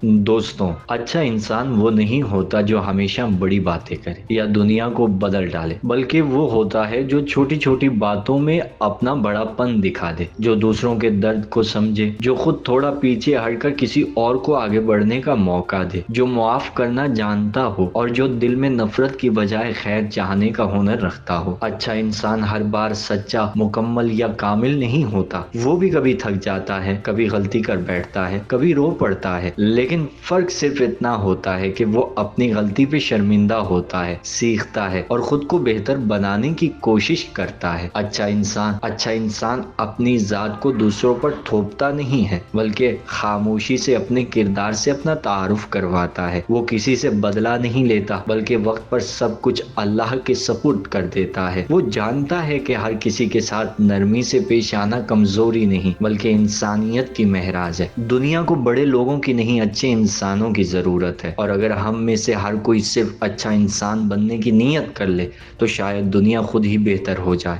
دوستوں، اچھا انسان وہ نہیں ہوتا جو ہمیشہ بڑی باتیں کرے یا دنیا کو بدل ڈالے، بلکہ وہ ہوتا ہے جو چھوٹی چھوٹی باتوں میں اپنا بڑا پن دکھا دے، جو دوسروں کے درد کو سمجھے، جو خود تھوڑا پیچھے ہٹ کر کسی اور کو آگے بڑھنے کا موقع دے، جو معاف کرنا جانتا ہو اور جو دل میں نفرت کی بجائے خیر چاہنے کا ہنر رکھتا ہو۔ اچھا انسان ہر بار سچا، مکمل یا کامل نہیں ہوتا، وہ بھی کبھی تھک جاتا ہے، کبھی غلطی کر بیٹھتا ہے، کبھی رو پڑتا ہے، لیکن فرق صرف اتنا ہوتا ہے کہ وہ اپنی غلطی پہ شرمندہ ہوتا ہے، سیکھتا ہے اور خود کو بہتر بنانے کی کوشش کرتا ہے۔ اچھا انسان اپنی ذات کو دوسروں پر تھوپتا نہیں ہے، بلکہ خاموشی سے اپنے کردار سے اپنا تعارف کرواتا ہے۔ وہ کسی سے بدلہ نہیں لیتا، بلکہ وقت پر سب کچھ اللہ کے سپرد کر دیتا ہے۔ وہ جانتا ہے کہ ہر کسی کے ساتھ نرمی سے پیش آنا کمزوری نہیں، بلکہ انسانیت کی معراج ہے۔ دنیا کو بڑے لوگوں کی نہیں، اچھے انسانوں کی ضرورت ہے، اور اگر ہم میں سے ہر کوئی صرف اچھا انسان بننے کی نیت کر لے تو شاید دنیا خود ہی بہتر ہو جائے۔